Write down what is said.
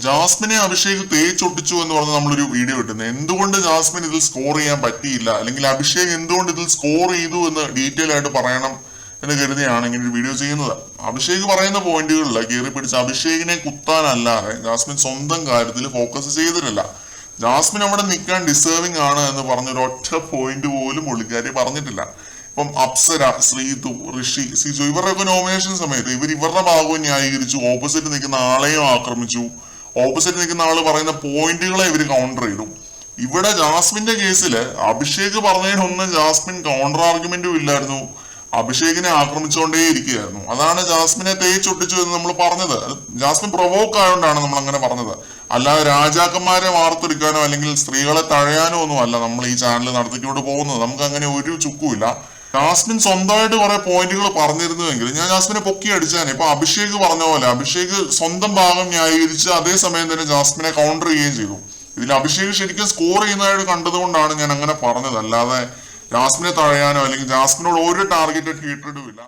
ജാസ്മിനെ അഭിഷേക് തേച്ചൊട്ടിച്ചു എന്ന് പറഞ്ഞ് നമ്മളൊരു വീഡിയോ ഇട്ടുന്നത്. എന്തുകൊണ്ട് ജാസ്മിൻ ഇതിൽ സ്കോർ ചെയ്യാൻ പറ്റിയില്ല, അല്ലെങ്കിൽ അഭിഷേക് എന്തുകൊണ്ട് ഇതിൽ സ്കോർ ചെയ്തു എന്ന് ഡീറ്റെയിൽ ആയിട്ട് പറയണം എന്ന് കരുതിയാണ് ഇങ്ങനെ ഒരു വീഡിയോ ചെയ്യുന്നത്. അഭിഷേക് പറയുന്ന പോയിന്റുകളിൽ കയറി പിടിച്ച് അഭിഷേകിനെ കുത്താനല്ലാതെ ജാസ്മിൻ സ്വന്തം കാര്യത്തിൽ ഫോക്കസ് ചെയ്തിട്ടില്ല. ജാസ്മിൻ അവിടെ നിൽക്കാൻ ഡിസേർവിംഗ് ആണ് എന്ന് പറഞ്ഞൊരു ഒറ്റ പോയിന്റ് പോലും പുള്ളിക്കാരി പറഞ്ഞിട്ടില്ല. ഇപ്പം അപ്സര, ശ്രീതു, ഋഷി, സിജു ഇവരുടെയൊക്കെ നോമിനേഷൻ സമയത്ത് ഇവരുടെ ഭാഗവും ന്യായീകരിച്ചു, ഓപ്പോസിറ്റ് നിൽക്കുന്ന ആളെയും ആക്രമിച്ചു, ഓപ്പോസിറ്റ് നിൽക്കുന്ന ആള് പറയുന്ന പോയിന്റുകളെ ഇവർ കൗണ്ടർ ചെയ്തു. ഇവിടെ ജാസ്മിന്റെ കേസിൽ അഭിഷേക് പറഞ്ഞതിനൊന്നും ജാസ്മിൻ കൗണ്ടർ ആർഗ്യുമെന്റും ഇല്ലായിരുന്നു, അഭിഷേകിനെ ആക്രമിച്ചുകൊണ്ടേ ഇരിക്കുകയായിരുന്നു. അതാണ് ജാസ്മിനെ തേച്ചൊട്ടിച്ചു എന്ന് നമ്മൾ പറഞ്ഞത്. ജാസ്മിൻ പ്രൊവോക്ക് ആയതുകൊണ്ടാണ് നമ്മൾ അങ്ങനെ പറഞ്ഞത്. അല്ലാതെ രാജാക്കന്മാരെ വാർത്തെടുക്കാനോ അല്ലെങ്കിൽ സ്ത്രീകളെ തഴയാനോ ഒന്നും അല്ല നമ്മൾ ഈ ചാനൽ നടത്തിക്കൊണ്ട് പോകുന്നത്. നമുക്ക് അങ്ങനെ ഒരു ചുക്കുമില്ല. ജാസ്മിൻ സ്വന്തമായിട്ട് കുറെ പോയിന്റുകൾ പറഞ്ഞിരുന്നുവെങ്കിൽ ഞാൻ ജാസ്മിനെ പൊക്കി അടിച്ചാനെ. ഇപ്പൊ അഭിഷേക് പറഞ്ഞ പോലെ അഭിഷേക് സ്വന്തം ഭാഗം ന്യായീകരിച്ച് അതേസമയം തന്നെ ജാസ്മിനെ കൗണ്ടർ ചെയ്യുകയും ചെയ്തു. ഇതിൽ അഭിഷേക് ശരിക്കും സ്കോർ ചെയ്യുന്നതായിട്ട് കണ്ടതുകൊണ്ടാണ് ഞാൻ അങ്ങനെ പറഞ്ഞത്. അല്ലാതെ ജാസ്മിനെ തഴയാനോ അല്ലെങ്കിൽ ജാസ്മിനോട് ഒരു ടാർഗറ്റഡ് ഹീറ്റഡും ഇല്ല.